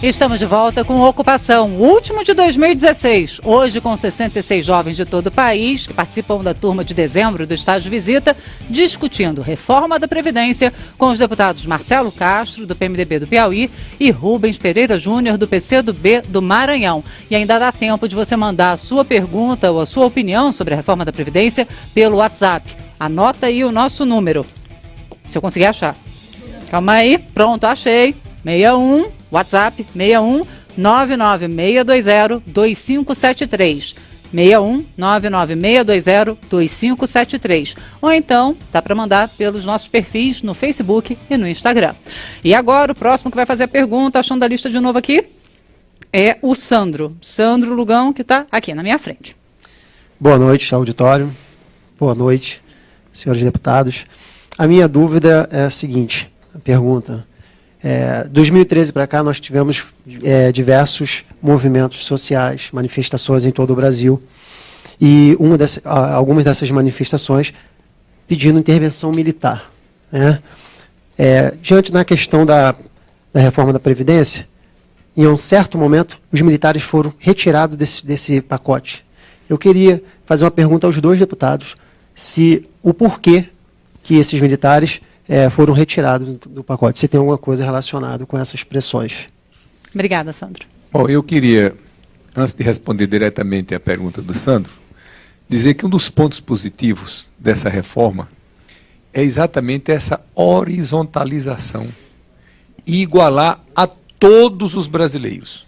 Estamos de volta com Ocupação, o último de 2016. Hoje com 66 jovens de todo o país que participam da turma de dezembro do Estágio Visita, discutindo reforma da Previdência com os deputados Marcelo Castro, do PMDB do Piauí, e Rubens Pereira Júnior, do PCdoB do Maranhão. E ainda dá tempo de você mandar a sua pergunta ou a sua opinião sobre a reforma da Previdência pelo WhatsApp. Anota aí o nosso número, se eu conseguir achar. Calma aí, pronto, achei. 61, WhatsApp, 61 99620 2573. 61 99620 2573. Ou então, dá para mandar pelos nossos perfis no Facebook e no Instagram. E agora, o próximo que vai fazer a pergunta, achando a lista de novo aqui, é o Sandro. Sandro Lugão, que está aqui na minha frente. Boa noite, auditório. Boa noite, senhores deputados. A minha dúvida é a seguinte, a pergunta... 2013 para cá nós tivemos diversos movimentos sociais, manifestações em todo o Brasil, e algumas dessas manifestações pedindo intervenção militar, né? Diante da questão da reforma da Previdência, em um certo momento os militares foram retirados desse pacote. Eu queria fazer uma pergunta aos dois deputados, se o porquê que esses militares foram retirados do pacote, se tem alguma coisa relacionada com essas pressões. Obrigada, Sandro. Bom, eu queria, antes de responder diretamente à pergunta do Sandro, dizer que um dos pontos positivos dessa reforma é exatamente essa horizontalização e igualar a todos os brasileiros.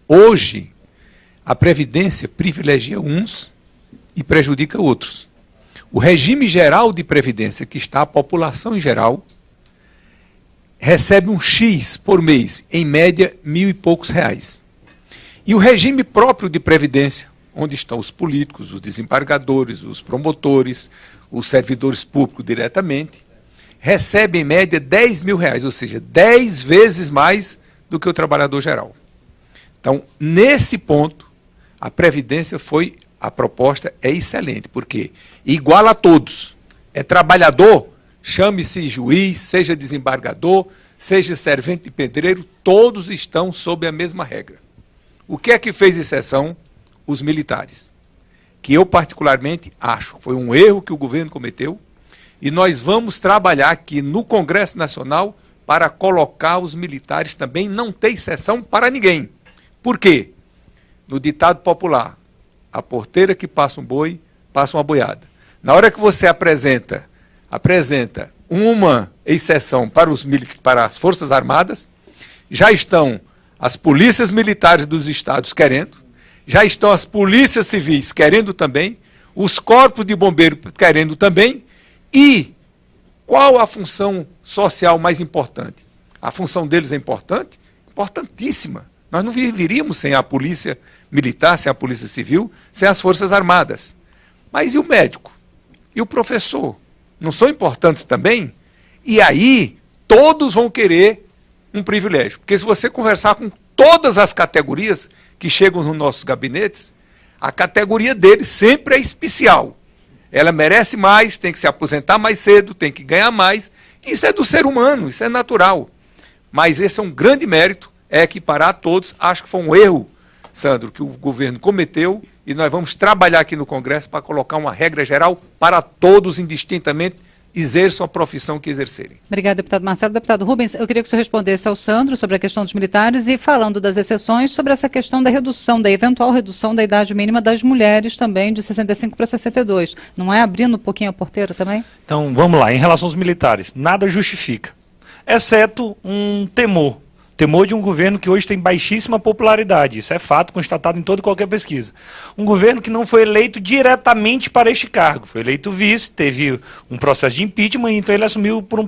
Hoje, a Previdência privilegia uns e prejudica outros. O regime geral de previdência, que está a população em geral, recebe um X por mês, em média, R$1.000 e poucos. E o regime próprio de previdência, onde estão os políticos, os desembargadores, os promotores, os servidores públicos diretamente, recebe em média R$10.000, ou seja, 10 vezes mais do que o trabalhador geral. Então, nesse ponto, a previdência a proposta é excelente, porque iguala a todos. É trabalhador, chame-se juiz, seja desembargador, seja servente de pedreiro, todos estão sob a mesma regra. O que é que fez exceção? Os militares. Que eu particularmente acho que foi um erro que o governo cometeu, e nós vamos trabalhar aqui no Congresso Nacional para colocar os militares também, não ter exceção para ninguém. Por quê? No ditado popular, a porteira que passa um boi, passa uma boiada. Na hora que você apresenta uma exceção para as Forças Armadas, já estão as polícias militares dos estados querendo, já estão as polícias civis querendo também, os corpos de bombeiro querendo também, e qual a função social mais importante? A função deles é importante? Importantíssima. Nós não viveríamos sem a polícia militar, sem a polícia civil, sem as Forças Armadas. Mas e o médico? E o professor? Não são importantes também? E aí, todos vão querer um privilégio. Porque se você conversar com todas as categorias que chegam nos nossos gabinetes, a categoria deles sempre é especial. Ela merece mais, tem que se aposentar mais cedo, tem que ganhar mais. Isso é do ser humano, isso é natural. Mas esse é um grande mérito, é equiparar a todos. Acho que foi um erro, Sandro, que o governo cometeu, e nós vamos trabalhar aqui no Congresso para colocar uma regra geral para todos, indistintamente, exerçam a profissão que exercerem. Obrigada, deputado Marcelo. Deputado Rubens, eu queria que o senhor respondesse ao Sandro sobre a questão dos militares e, falando das exceções, sobre essa questão da redução, da eventual redução da idade mínima das mulheres também, de 65 para 62. Não é abrindo um pouquinho a porteira também? Então, vamos lá. Em relação aos militares, nada justifica, exceto um temor de um governo que hoje tem baixíssima popularidade. Isso é fato constatado em toda e qualquer pesquisa. Um governo que não foi eleito diretamente para este cargo. Foi eleito vice, teve um processo de impeachment, então ele assumiu por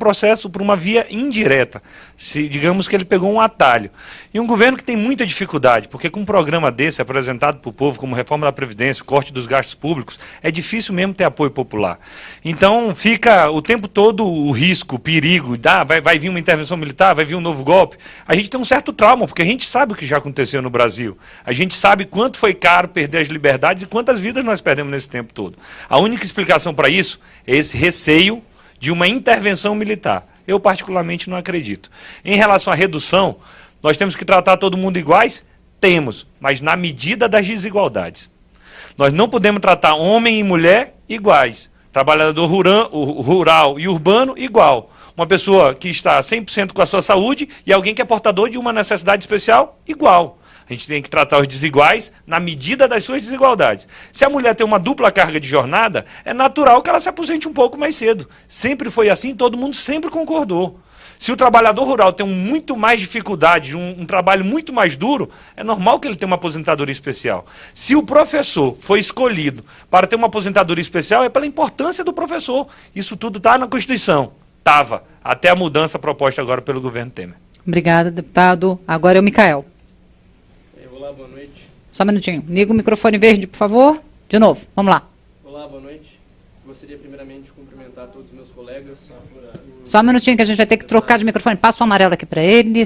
uma via indireta. Digamos que ele pegou um atalho. E um governo que tem muita dificuldade, porque com um programa desse apresentado para o povo como reforma da Previdência, corte dos gastos públicos, é difícil mesmo ter apoio popular. Então fica o tempo todo o risco, o perigo, vai vir uma intervenção militar, vai vir um novo golpe. A gente tem um certo trauma, porque a gente sabe o que já aconteceu no Brasil. A gente sabe quanto foi caro perder as liberdades e quantas vidas nós perdemos nesse tempo todo. A única explicação para isso é esse receio de uma intervenção militar. Eu particularmente não acredito. Em relação à redução, Nós temos que tratar todo mundo iguais? Temos, mas na medida das desigualdades. Nós não podemos tratar homem e mulher iguais. Trabalhador rural e urbano igual. Uma pessoa que está 100% com a sua saúde e alguém que é portador de uma necessidade especial igual. A gente tem que tratar os desiguais na medida das suas desigualdades. Se a mulher tem uma dupla carga de jornada, é natural que ela se aposente um pouco mais cedo. Sempre foi assim, todo mundo sempre concordou. Se o trabalhador rural tem muito mais dificuldade, um trabalho muito mais duro, é normal que ele tenha uma aposentadoria especial. Se o professor foi escolhido para ter uma aposentadoria especial, é pela importância do professor. Isso tudo está na Constituição. Estava, até a mudança proposta agora pelo governo Temer. Obrigada, deputado. Agora é o Micael. Olá, boa noite. Só um minutinho. Liga o microfone verde, por favor. De novo, vamos lá. Olá, boa noite. Gostaria primeiramente de cumprimentar todos os meus colegas. Só um minutinho que a gente vai ter que trocar de microfone. Passa o amarelo aqui para ele.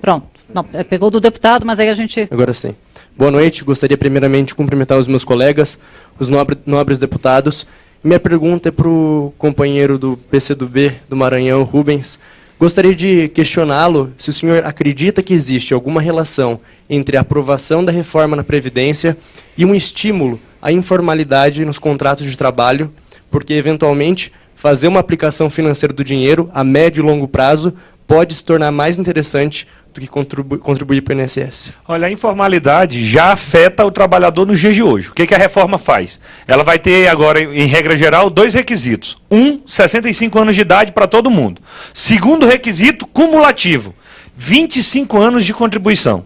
Pronto. Não, pegou do deputado, mas aí a gente... Agora sim. Boa noite. Gostaria primeiramente de cumprimentar os meus colegas, os nobres deputados. Minha pergunta é para o companheiro do PCdoB do Maranhão, Rubens. Gostaria de questioná-lo se o senhor acredita que existe alguma relação entre a aprovação da reforma na Previdência e um estímulo à informalidade nos contratos de trabalho, porque, eventualmente, fazer uma aplicação financeira do dinheiro a médio e longo prazo pode se tornar mais interessante do que contribuir para o INSS. Olha, a informalidade já afeta o trabalhador nos dias de hoje. O que a reforma faz? Ela vai ter agora, em regra geral, 2 requisitos. 65 anos de idade para todo mundo. Segundo requisito, cumulativo, 25 anos de contribuição.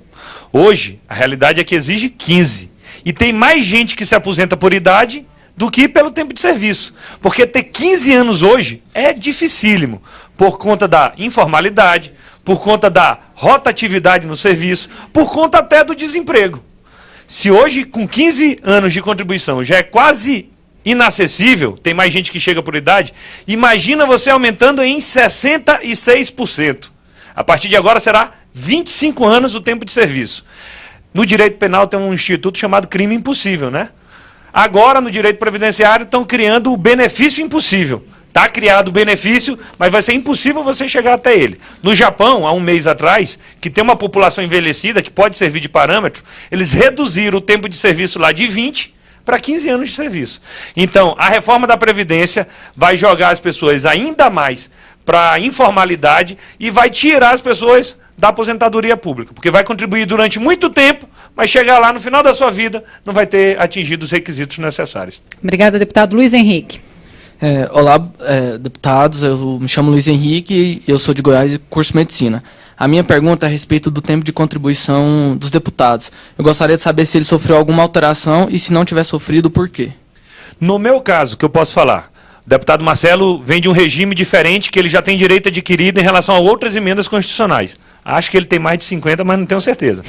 Hoje, a realidade é que exige 15. E tem mais gente que se aposenta por idade do que pelo tempo de serviço. Porque ter 15 anos hoje é dificílimo, por conta da informalidade, por conta da rotatividade no serviço, por conta até do desemprego. Se hoje, com 15 anos de contribuição, já é quase inacessível, tem mais gente que chega por idade, imagina você aumentando em 66%. A partir de agora será 25 anos o tempo de serviço. No direito penal tem um instituto chamado crime impossível, né? Agora, no direito previdenciário, estão criando o benefício impossível. Está criado o benefício, mas vai ser impossível você chegar até ele. No Japão, há um mês atrás, que tem uma população envelhecida, que pode servir de parâmetro, eles reduziram o tempo de serviço lá de 20 para 15 anos de serviço. Então, a reforma da Previdência vai jogar as pessoas ainda mais para a informalidade e vai tirar as pessoas da aposentadoria pública, porque vai contribuir durante muito tempo, mas chegar lá no final da sua vida não vai ter atingido os requisitos necessários. Obrigada, deputado Luiz Henrique. Olá, deputados, eu me chamo Luiz Henrique e eu sou de Goiás e curso Medicina. A minha pergunta é a respeito do tempo de contribuição dos deputados. Eu gostaria de saber se ele sofreu alguma alteração e se não tiver sofrido, por quê? No meu caso, que eu posso falar, o deputado Marcelo vem de um regime diferente que ele já tem direito adquirido em relação a outras emendas constitucionais. Acho que ele tem mais de 50, mas não tenho certeza.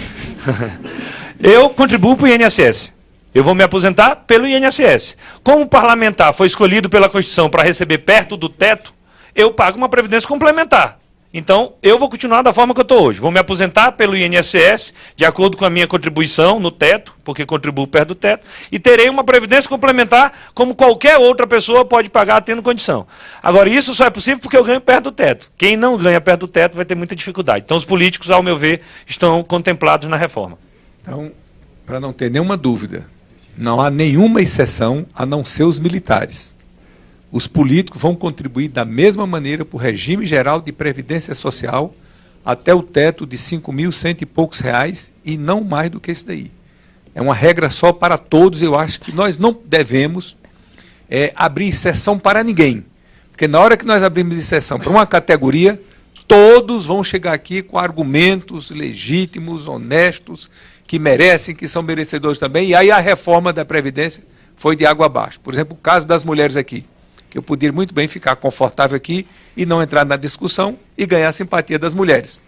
Eu contribuo para o INSS. Eu vou me aposentar pelo INSS. Como o parlamentar foi escolhido pela Constituição para receber perto do teto, eu pago uma previdência complementar. Então, eu vou continuar da forma que eu estou hoje. Vou me aposentar pelo INSS, de acordo com a minha contribuição no teto, porque contribuo perto do teto, e terei uma previdência complementar como qualquer outra pessoa pode pagar tendo condição. Agora, isso só é possível porque eu ganho perto do teto. Quem não ganha perto do teto vai ter muita dificuldade. Então, os políticos, ao meu ver, estão contemplados na reforma. Então, para não ter nenhuma dúvida, não há nenhuma exceção a não ser os militares. Os políticos vão contribuir da mesma maneira para o regime geral de previdência social até o teto de 5.100 e poucos reais e não mais do que isso daí. É uma regra só para todos. Eu acho que nós não devemos abrir exceção para ninguém. Porque na hora que nós abrimos exceção para uma categoria, todos vão chegar aqui com argumentos legítimos, honestos, que merecem, que são merecedores também. E aí a reforma da Previdência foi de água abaixo. Por exemplo, o caso das mulheres aqui. Eu poderia muito bem ficar confortável aqui e não entrar na discussão e ganhar a simpatia das mulheres.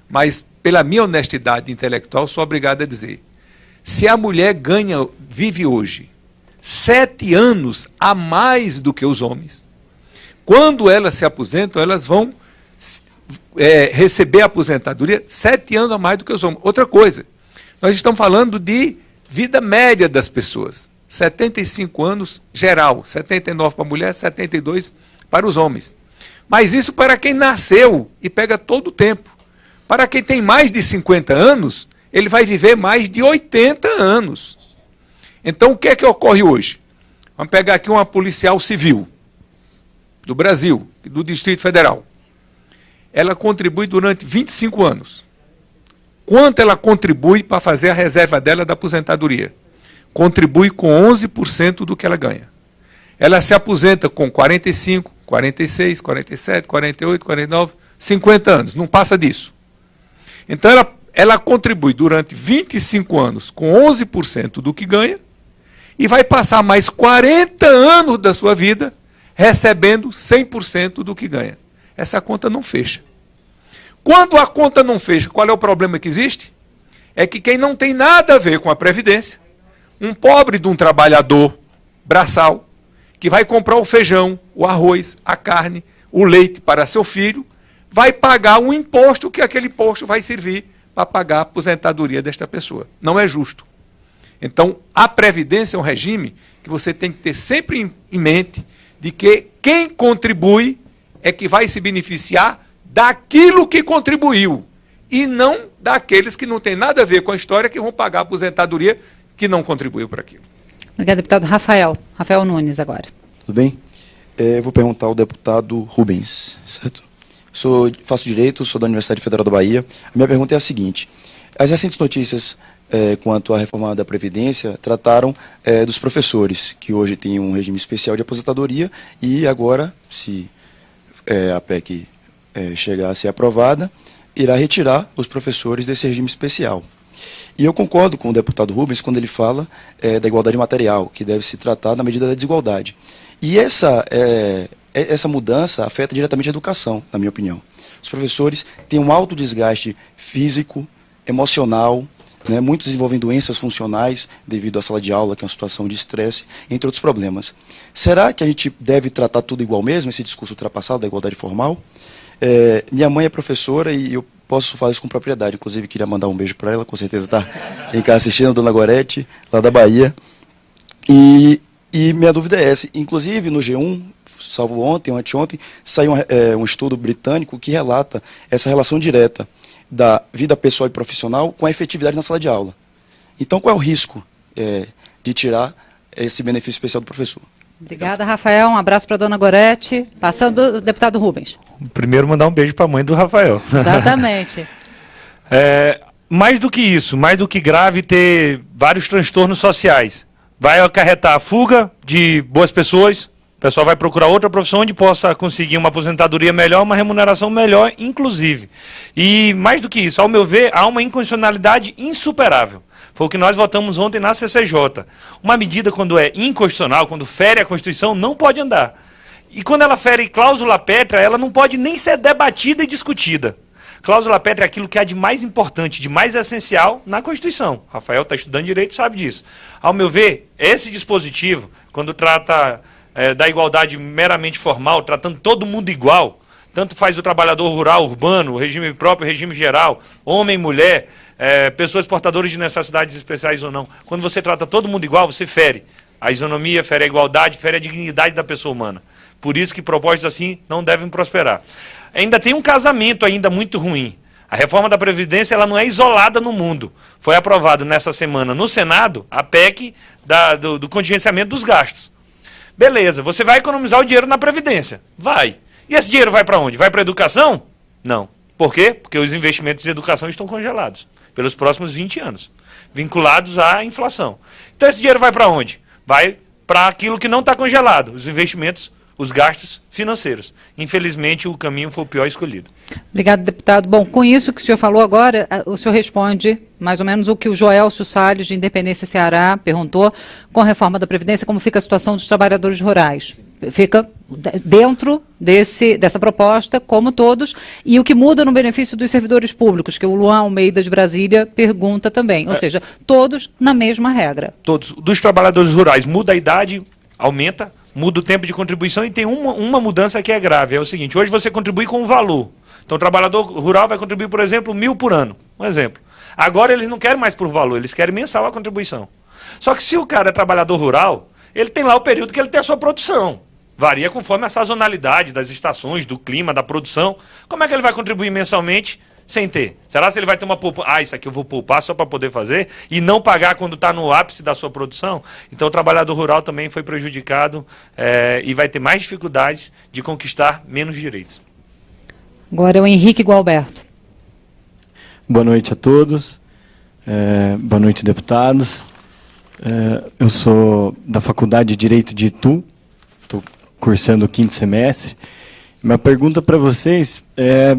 Mas, pela minha honestidade intelectual, sou obrigado a dizer, se a mulher vive hoje 7 anos a mais do que os homens, quando elas se aposentam, elas vão receber a aposentadoria 7 anos a mais do que os homens. Outra coisa, nós estamos falando de vida média das pessoas. 75 anos geral, 79 para a mulher, 72 para os homens. Mas isso para quem nasceu e pega todo o tempo. Para quem tem mais de 50 anos, ele vai viver mais de 80 anos. Então, o que é que ocorre hoje? Vamos pegar aqui uma policial civil do Brasil, do Distrito Federal. Ela contribui durante 25 anos. Quanto ela contribui para fazer a reserva dela da aposentadoria? Contribui com 11% do que ela ganha. Ela se aposenta com 45, 46, 47, 48, 49, 50 anos, não passa disso. Então ela contribui durante 25 anos com 11% do que ganha e vai passar mais 40 anos da sua vida recebendo 100% do que ganha. Essa conta não fecha. Quando a conta não fecha, qual é o problema que existe? É que quem não tem nada a ver com a Previdência, um pobre de um trabalhador braçal, que vai comprar o feijão, o arroz, a carne, o leite para seu filho, vai pagar um imposto que aquele imposto vai servir para pagar a aposentadoria desta pessoa. Não é justo. Então, a Previdência é um regime que você tem que ter sempre em mente de que quem contribui é que vai se beneficiar daquilo que contribuiu e não daqueles que não têm nada a ver com a história que vão pagar a aposentadoria que não contribuiu para aquilo. Obrigada, deputado Rafael. Rafael Nunes, agora. Tudo bem? Eu vou perguntar ao deputado Rubens, certo? Faço direito, sou da Universidade Federal da Bahia. A minha pergunta é a seguinte. As recentes notícias quanto à reforma da Previdência trataram dos professores, que hoje têm um regime especial de aposentadoria e agora, se a PEC chegar a ser aprovada, irá retirar os professores desse regime especial. E eu concordo com o deputado Rubens quando ele fala da igualdade material, que deve se tratar na medida da desigualdade. E essa mudança afeta diretamente a educação, na minha opinião. Os professores têm um alto desgaste físico, emocional, né, muitos desenvolvem doenças funcionais devido à sala de aula, que é uma situação de estresse, entre outros problemas. Será que a gente deve tratar tudo igual mesmo, esse discurso ultrapassado da igualdade formal? Minha mãe é professora e eu posso falar isso com propriedade. Inclusive, queria mandar um beijo para ela, com certeza está em casa assistindo, a dona Gorete, lá da Bahia. E minha dúvida é essa. Inclusive, no G1, salvo ontem ou anteontem, saiu um estudo britânico que relata essa relação direta da vida pessoal e profissional com a efetividade na sala de aula. Então, qual é o risco de tirar esse benefício especial do professor? Obrigada, Rafael. Um abraço para a dona Gorete. Passando o deputado Rubens. Primeiro, mandar um beijo para a mãe do Rafael. Exatamente. Mais do que isso, mais do que grave ter vários transtornos sociais. Vai acarretar a fuga de boas pessoas, o pessoal vai procurar outra profissão onde possa conseguir uma aposentadoria melhor, uma remuneração melhor, inclusive. E mais do que isso, ao meu ver, há uma inconstitucionalidade insuperável. Foi o que nós votamos ontem na CCJ. Uma medida, quando é inconstitucional, quando fere a Constituição, não pode andar. E quando ela fere cláusula pétrea, ela não pode nem ser debatida e discutida. Cláusula pétrea é aquilo que há de mais importante, de mais essencial na Constituição. Rafael está estudando direito, sabe disso. Ao meu ver, esse dispositivo, quando trata da igualdade meramente formal, tratando todo mundo igual, tanto faz o trabalhador rural, urbano, o regime próprio, o regime geral, homem, mulher, pessoas portadoras de necessidades especiais ou não. Quando você trata todo mundo igual, você fere a isonomia, fere a igualdade, fere a dignidade da pessoa humana. Por isso que propostas assim não devem prosperar. Ainda tem um casamento ainda muito ruim. A reforma da Previdência ela não é isolada no mundo. Foi aprovado nessa semana no Senado a PEC do contingenciamento dos gastos. Beleza, você vai economizar o dinheiro na Previdência. Vai. E esse dinheiro vai para onde? Vai para a educação? Não. Por quê? Porque os investimentos em educação estão congelados pelos próximos 20 anos, vinculados à inflação. Então esse dinheiro vai para onde? Vai para aquilo que não está congelado, os investimentos, os gastos financeiros. Infelizmente, o caminho foi o pior escolhido. Obrigado, deputado. Bom, com isso que o senhor falou agora, o senhor responde mais ou menos o que o Joelcio Salles, de Independência Ceará, perguntou com a reforma da Previdência, como fica a situação dos trabalhadores rurais. Fica dentro dessa proposta, como todos, e o que muda no benefício dos servidores públicos, que o Luan Almeida de Brasília pergunta também. Ou seja, todos na mesma regra. Todos. Dos trabalhadores rurais, muda a idade, aumenta, muda o tempo de contribuição e tem uma mudança que é grave. É o seguinte, hoje você contribui com um valor. Então o trabalhador rural vai contribuir, por exemplo, 1.000 por ano. Um exemplo. Agora eles não querem mais por valor, eles querem mensal a contribuição. Só que se o cara é trabalhador rural, ele tem lá o período que ele tem a sua produção. Varia conforme a sazonalidade das estações, do clima, da produção. Como é que ele vai contribuir mensalmente sem ter? Será que ele vai ter uma poupança? Ah, isso aqui eu vou poupar só para poder fazer e não pagar quando está no ápice da sua produção? Então o trabalhador rural também foi prejudicado e vai ter mais dificuldades de conquistar menos direitos. Agora é o Henrique Gualberto. Boa noite a todos. Boa noite, deputados. Eu sou da Faculdade de Direito de Itu, estou cursando o 5º semestre. Minha pergunta para vocês é,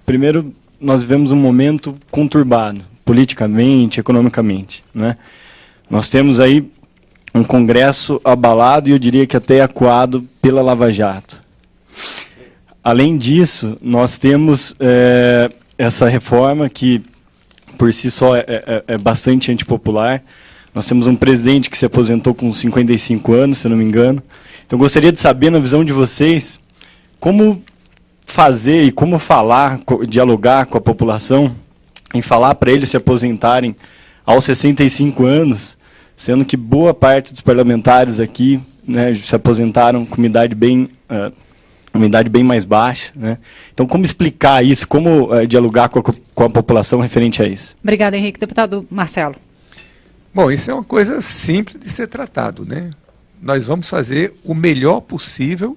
primeiro, nós vivemos um momento conturbado, politicamente, economicamente, né? Nós temos aí um Congresso abalado e eu diria que até acuado pela Lava Jato. Além disso, nós temos essa reforma que, por si só, é bastante antipopular. Nós temos um presidente que se aposentou com 55 anos, se eu não me engano. Então, eu gostaria de saber, na visão de vocês, como fazer e como falar, dialogar com a população, em falar para eles se aposentarem aos 65 anos, sendo que boa parte dos parlamentares aqui, né, se aposentaram com uma idade bem mais baixa, né? Então, como explicar isso, como dialogar com a população referente a isso? Obrigada, Henrique. Deputado Marcelo. Bom, isso é uma coisa simples de ser tratado, né? Nós vamos fazer o melhor possível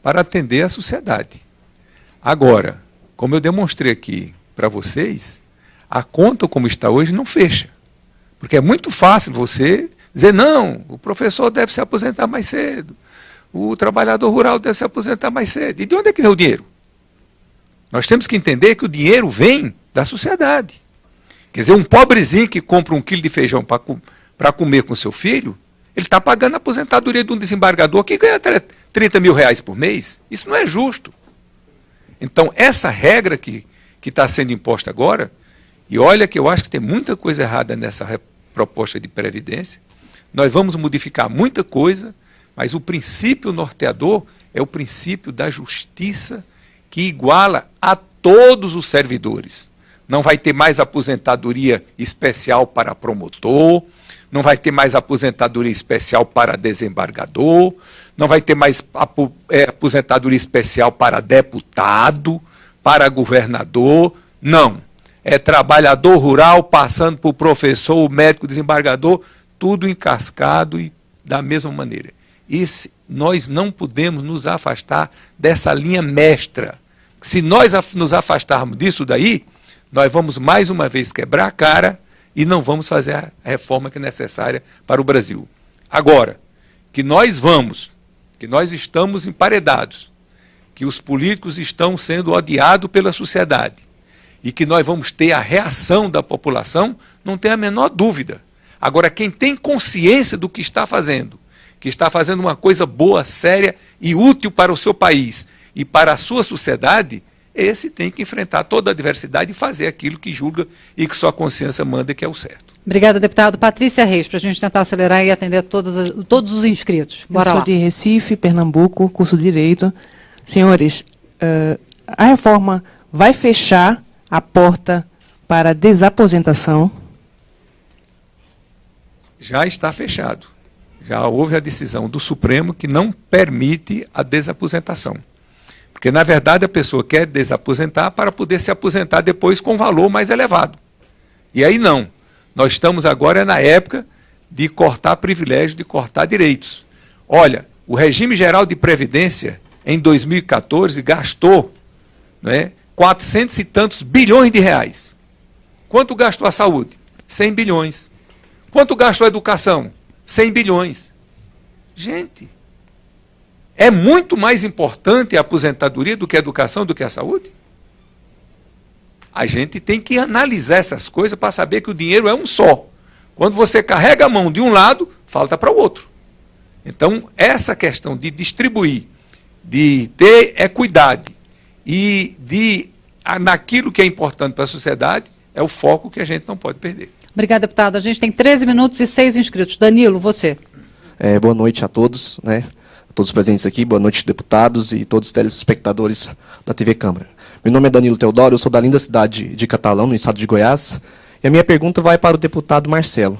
para atender a sociedade. Agora, como eu demonstrei aqui para vocês, a conta como está hoje não fecha. Porque é muito fácil você dizer, não, o professor deve se aposentar mais cedo, o trabalhador rural deve se aposentar mais cedo. E de onde é que vem o dinheiro? Nós temos que entender que o dinheiro vem da sociedade. Quer dizer, um pobrezinho que compra 1 quilo de feijão para comer com seu filho, ele está pagando a aposentadoria de um desembargador que ganha 30 mil reais por mês. Isso não é justo. Então, essa regra que está sendo imposta agora, e olha que eu acho que tem muita coisa errada nessa proposta de previdência, nós vamos modificar muita coisa, mas o princípio norteador é o princípio da justiça que iguala a todos os servidores. Não vai ter mais aposentadoria especial para promotor, não vai ter mais aposentadoria especial para desembargador, não vai ter mais aposentadoria especial para deputado, para governador, não. É trabalhador rural passando por professor, o médico, desembargador, tudo encascado e da mesma maneira. Nós não podemos nos afastar dessa linha mestra. Se nós nos afastarmos disso daí, nós vamos mais uma vez quebrar a cara e não vamos fazer a reforma que é necessária para o Brasil. Agora, que nós estamos emparedados, que os políticos estão sendo odiados pela sociedade e que nós vamos ter a reação da população, não tem a menor dúvida. Agora, quem tem consciência do que está fazendo uma coisa boa, séria e útil para o seu país e para a sua sociedade, esse tem que enfrentar toda a adversidade e fazer aquilo que julga e que sua consciência manda que é o certo. Obrigada, deputado. Patrícia Reis, para a gente tentar acelerar e atender todos os inscritos. Bora lá. Eu sou de Recife, Pernambuco, curso de Direito. Senhores, a reforma vai fechar a porta para a desaposentação? Já está fechado. Já houve a decisão do Supremo que não permite a desaposentação. Porque, na verdade, a pessoa quer desaposentar para poder se aposentar depois com valor mais elevado. E aí não. Nós estamos agora na época de cortar privilégios, de cortar direitos. Olha, o regime geral de previdência, em 2014, gastou 400 e tantos bilhões de reais. Quanto gastou a saúde? 100 bilhões. Quanto gastou a educação? 100 bilhões. Gente, é muito mais importante a aposentadoria do que a educação, do que a saúde? A gente tem que analisar essas coisas para saber que o dinheiro é um só. Quando você carrega a mão de um lado, falta para o outro. Então, essa questão de distribuir, de ter equidade e naquilo que é importante para a sociedade, é o foco que a gente não pode perder. Obrigada, deputado. A gente tem 13 minutos e 6 inscritos. Danilo, você. Boa noite a todos, todos presentes aqui, boa noite, deputados e todos os telespectadores da TV Câmara. Meu nome é Danilo Teodoro, eu sou da linda cidade de Catalão, no estado de Goiás, e a minha pergunta vai para o deputado Marcelo.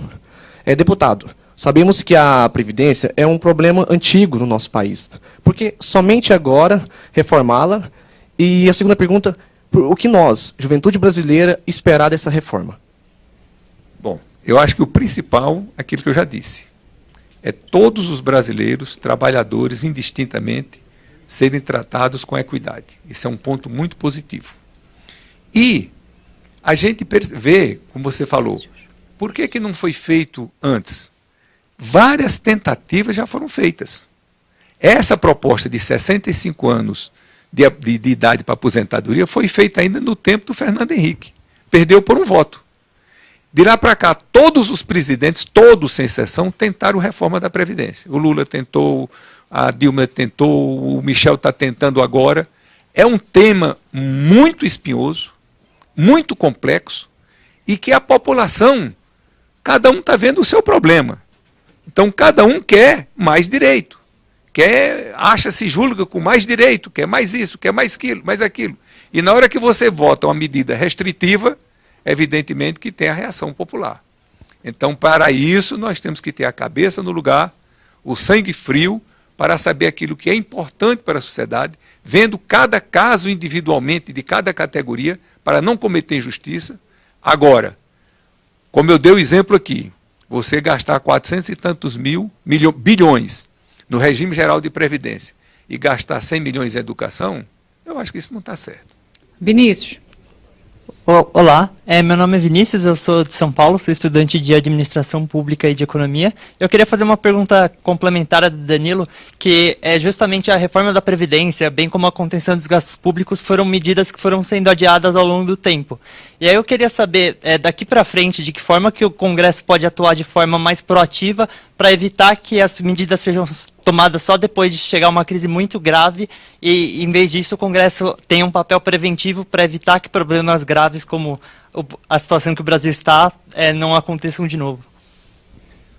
Deputado, sabemos que a Previdência é um problema antigo no nosso país, porque somente agora reformá-la? E a segunda pergunta, o que nós, juventude brasileira, esperar dessa reforma? Bom, eu acho que o principal é aquilo que eu já disse. É todos os brasileiros, trabalhadores, indistintamente, serem tratados com equidade. Isso é um ponto muito positivo. E a gente vê, como você falou, por que não foi feito antes? Várias tentativas já foram feitas. Essa proposta de 65 anos de idade para aposentadoria foi feita ainda no tempo do Fernando Henrique. Perdeu por um voto. De lá para cá, todos os presidentes, todos sem exceção, tentaram reforma da Previdência. O Lula tentou, a Dilma tentou, o Michel está tentando agora. É um tema muito espinhoso, muito complexo, e que a população, cada um está vendo o seu problema. Então, cada um quer mais direito. Acha-se julga com mais direito, quer mais isso, quer mais aquilo. E na hora que você vota uma medida restritiva, evidentemente que tem a reação popular. Então, para isso, nós temos que ter a cabeça no lugar, o sangue frio, para saber aquilo que é importante para a sociedade, vendo cada caso individualmente de cada categoria, para não cometer injustiça. Agora, como eu dei o exemplo aqui, você gastar 400 e tantos bilhões no regime geral de previdência e gastar 100 milhões em educação, eu acho que isso não está certo. Vinícius. Olá, meu nome é Vinícius, eu sou de São Paulo, sou estudante de Administração Pública e de Economia. Eu queria fazer uma pergunta complementar à do Danilo, que é justamente a reforma da Previdência, bem como a contenção dos gastos públicos, foram medidas que foram sendo adiadas ao longo do tempo. E aí eu queria saber, daqui para frente, de que forma que o Congresso pode atuar de forma mais proativa para evitar que as medidas sejam tomadas só depois de chegar uma crise muito grave e, em vez disso, o Congresso tenha um papel preventivo para evitar que problemas graves como a situação que o Brasil está não aconteçam de novo.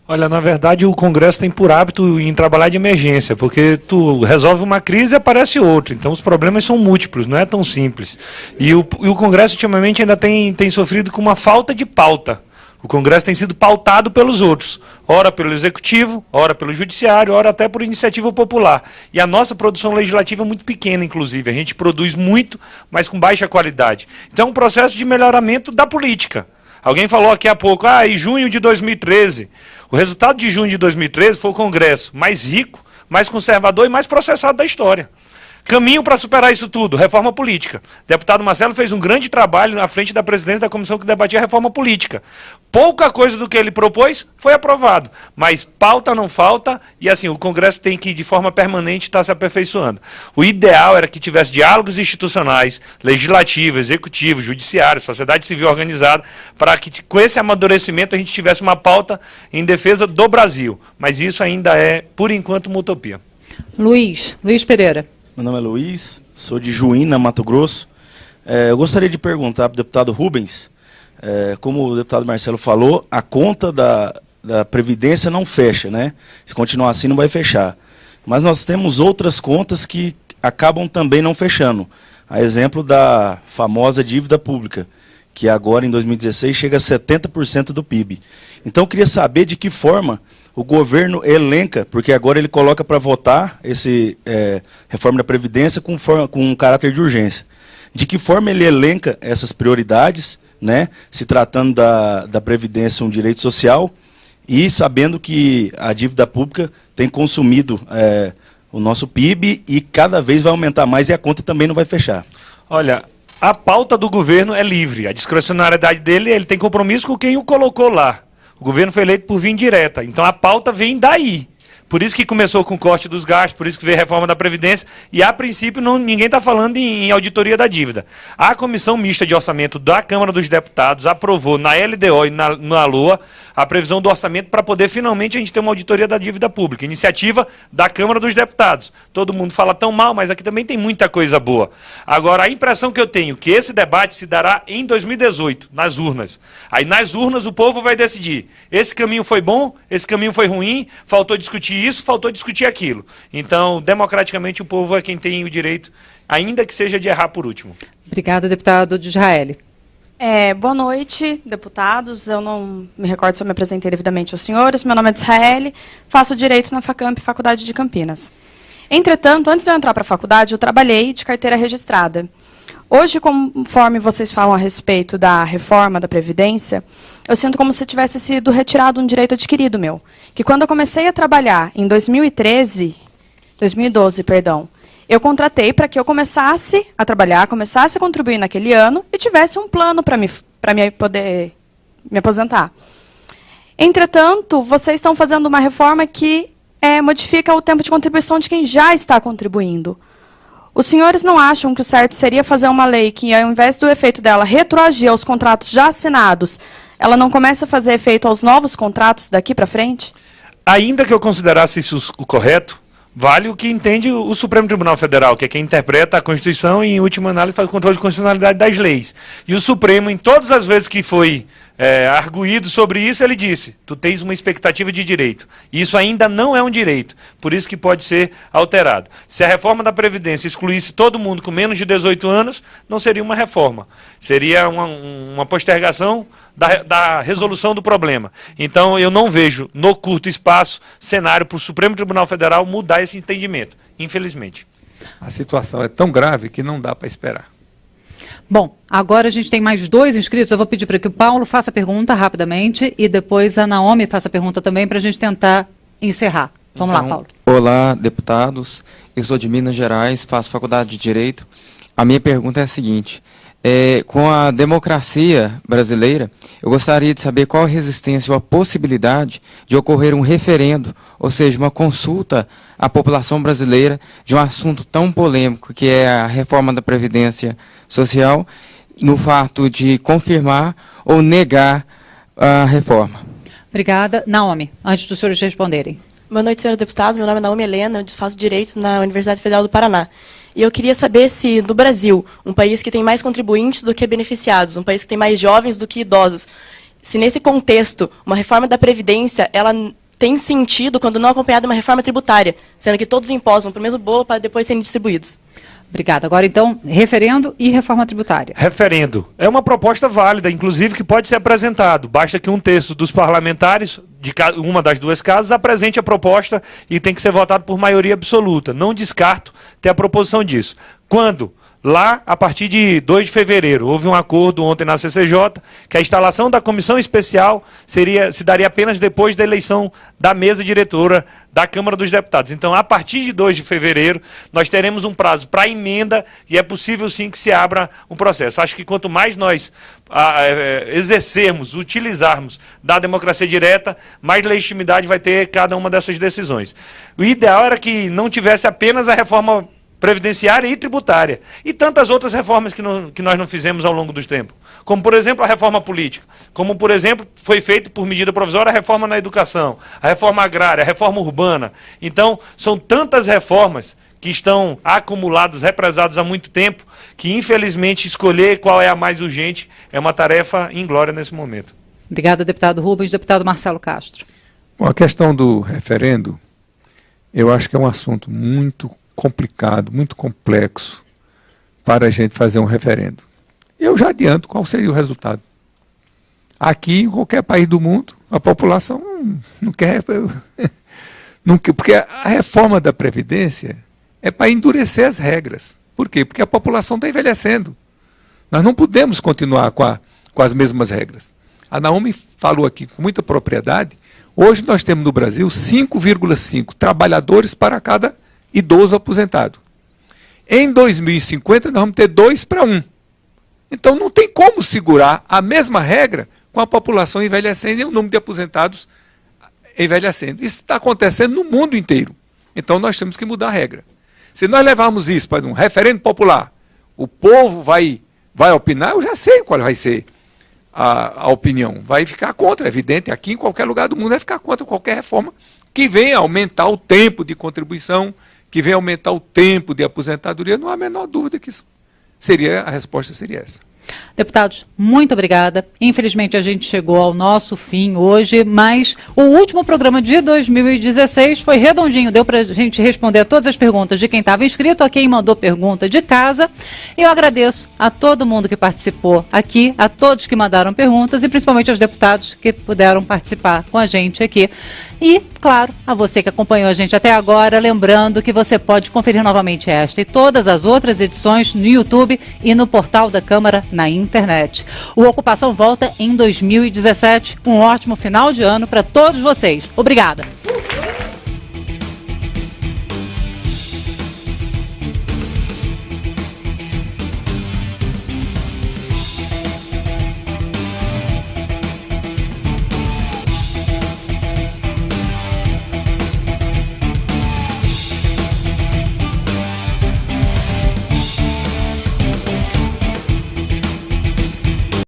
Olha, na verdade o Congresso tem por hábito em trabalhar de emergência, porque tu resolve uma crise e aparece outra, então os problemas são múltiplos, não é tão simples. E o Congresso ultimamente ainda tem sofrido com uma falta de pauta. O Congresso tem sido pautado pelos outros, ora pelo Executivo, ora pelo Judiciário, ora até por iniciativa popular. E a nossa produção legislativa é muito pequena, inclusive. A gente produz muito, mas com baixa qualidade. Então é um processo de melhoramento da política. Alguém falou aqui há pouco, em junho de 2013. O resultado de junho de 2013 foi o Congresso mais rico, mais conservador e mais processado da história. Caminho para superar isso tudo, reforma política. O deputado Marcelo fez um grande trabalho na frente da presidência da comissão que debatia a reforma política. Pouca coisa do que ele propôs foi aprovado, mas pauta não falta e assim, o Congresso tem que, de forma permanente, estar se aperfeiçoando. O ideal era que tivesse diálogos institucionais, legislativo, executivo, judiciário, sociedade civil organizada, para que com esse amadurecimento a gente tivesse uma pauta em defesa do Brasil. Mas isso ainda é, por enquanto, uma utopia. Luiz Pereira. Meu nome é Luiz, sou de Juína, Mato Grosso. Eu gostaria de perguntar para o deputado Rubens, como o deputado Marcelo falou, a conta da Previdência não fecha, né? Se continuar assim não vai fechar. Mas nós temos outras contas que acabam também não fechando. A exemplo da famosa dívida pública, que agora em 2016 chega a 70% do PIB. Então eu queria saber de que forma o governo elenca, porque agora ele coloca para votar esse reforma da Previdência com um caráter de urgência. De que forma ele elenca essas prioridades, né, se tratando da Previdência um direito social, e sabendo que a dívida pública tem consumido o nosso PIB e cada vez vai aumentar mais e a conta também não vai fechar. Olha, a pauta do governo é livre, a discricionariedade dele, ele tem compromisso com quem o colocou lá. O governo foi eleito por via indireta, então a pauta vem daí. Por isso que começou com o corte dos gastos, por isso que veio a reforma da Previdência, e a princípio ninguém está falando em auditoria da dívida. A Comissão Mista de Orçamento da Câmara dos Deputados aprovou na LDO e na LOA a previsão do orçamento para poder finalmente a gente ter uma auditoria da dívida pública, iniciativa da Câmara dos Deputados. Todo mundo fala tão mal, mas aqui também tem muita coisa boa. Agora, a impressão que eu tenho é que esse debate se dará em 2018, nas urnas. Aí nas urnas o povo vai decidir, esse caminho foi bom, esse caminho foi ruim, faltou discutir isso, faltou discutir aquilo. Então, democraticamente, o povo é quem tem o direito, ainda que seja de errar por último. Obrigada, deputado de Israel. Boa noite, deputados. Eu não me recordo se eu me apresentei devidamente aos senhores. Meu nome é Israel, faço Direito na Facamp, Faculdade de Campinas. Entretanto, antes de eu entrar para a faculdade, eu trabalhei de carteira registrada. Hoje, conforme vocês falam a respeito da reforma da Previdência, eu sinto como se tivesse sido retirado um direito adquirido meu. Que quando eu comecei a trabalhar em 2012, eu contratei para que eu começasse a trabalhar, começasse a contribuir naquele ano e tivesse um plano para poder me aposentar. Entretanto, vocês estão fazendo uma reforma que modifica o tempo de contribuição de quem já está contribuindo. Os senhores não acham que o certo seria fazer uma lei que, ao invés do efeito dela retroagir aos contratos já assinados, ela não comece a fazer efeito aos novos contratos daqui para frente? Ainda que eu considerasse isso o correto, vale o que entende o Supremo Tribunal Federal, que é quem interpreta a Constituição e, em última análise, faz o controle de constitucionalidade das leis. E o Supremo, em todas as vezes que foi arguído sobre isso, ele disse: tu tens uma expectativa de direito. E isso ainda não é um direito, por isso que pode ser alterado. Se a reforma da Previdência excluísse todo mundo com menos de 18 anos, não seria uma reforma. Seria uma postergação da resolução do problema. Então, eu não vejo, no curto espaço, cenário para o Supremo Tribunal Federal mudar esse entendimento, infelizmente. A situação é tão grave que não dá para esperar. Bom, agora a gente tem mais 2 inscritos. Eu vou pedir para que o Paulo faça a pergunta rapidamente e depois a Naomi faça a pergunta também para a gente tentar encerrar. Vamos lá, Paulo. Olá, deputados. Eu sou de Minas Gerais, faço faculdade de Direito. A minha pergunta é a seguinte: com a democracia brasileira, eu gostaria de saber qual a resistência ou a possibilidade de ocorrer um referendo, ou seja, uma consulta à população brasileira de um assunto tão polêmico que é a reforma da Previdência Social, no fato de confirmar ou negar a reforma. Obrigada. Naomi, antes dos senhores responderem. Boa noite, senhores deputados. Meu nome é Naomi Helena, eu faço Direito na Universidade Federal do Paraná. E eu queria saber se, no Brasil, um país que tem mais contribuintes do que beneficiados, um país que tem mais jovens do que idosos, se nesse contexto, uma reforma da Previdência, ela tem sentido quando não acompanhada de uma reforma tributária, sendo que todos imposam para o mesmo bolo para depois serem distribuídos. Obrigada. Agora, então, referendo e reforma tributária. Referendo. É uma proposta válida, inclusive, que pode ser apresentado. Basta que 1/3 dos parlamentares, de uma das duas casas, apresente a proposta e tem que ser votado por maioria absoluta. Não descarto ter a proposição disso. Quando? Lá, a partir de 2 de fevereiro, houve um acordo ontem na CCJ que a instalação da comissão especial se daria apenas depois da eleição da mesa diretora da Câmara dos Deputados. Então, a partir de 2 de fevereiro, nós teremos um prazo para emenda e é possível sim que se abra um processo. Acho que quanto mais nós exercermos, utilizarmos da democracia direta, mais legitimidade vai ter cada uma dessas decisões. O ideal era que não tivesse apenas a reforma previdenciária e tributária, e tantas outras reformas que nós não fizemos ao longo do tempo, como, por exemplo, a reforma política, como, por exemplo, foi feito por medida provisória a reforma na educação, a reforma agrária, a reforma urbana. Então, são tantas reformas que estão acumuladas, represadas há muito tempo, que, infelizmente, escolher qual é a mais urgente é uma tarefa inglória nesse momento. Obrigada, deputado Rubens. Deputado Marcelo Castro. Bom, a questão do referendo, eu acho que é um assunto muito complicado, muito complexo para a gente fazer um referendo. Eu já adianto qual seria o resultado. Aqui, em qualquer país do mundo, a população não quer... porque a reforma da Previdência é para endurecer as regras. Por quê? Porque a população está envelhecendo. Nós não podemos continuar com as mesmas regras. A Naomi falou aqui com muita propriedade. Hoje nós temos no Brasil 5,5 trabalhadores para cada idoso aposentado. Em 2050 nós vamos ter 2 para 1. Então não tem como segurar a mesma regra com a população envelhecendo e o número de aposentados envelhecendo. Isso está acontecendo no mundo inteiro. Então nós temos que mudar a regra. Se nós levarmos isso para um referendo popular, o povo vai opinar, eu já sei qual vai ser a opinião. Vai ficar contra, é evidente, aqui em qualquer lugar do mundo vai ficar contra qualquer reforma que venha aumentar o tempo de contribuição, que venha aumentar o tempo de aposentadoria. Não há a menor dúvida que isso a resposta seria essa. Deputados, muito obrigada. Infelizmente a gente chegou ao nosso fim hoje, mas o último programa de 2016 foi redondinho, deu para a gente responder a todas as perguntas de quem estava inscrito, a quem mandou pergunta de casa. Eu agradeço a todo mundo que participou aqui, a todos que mandaram perguntas e principalmente aos deputados que puderam participar com a gente aqui. E, claro, a você que acompanhou a gente até agora, lembrando que você pode conferir novamente esta e todas as outras edições no YouTube e no portal da Câmara na internet. O Ocupação volta em 2017. Um ótimo final de ano para todos vocês. Obrigada.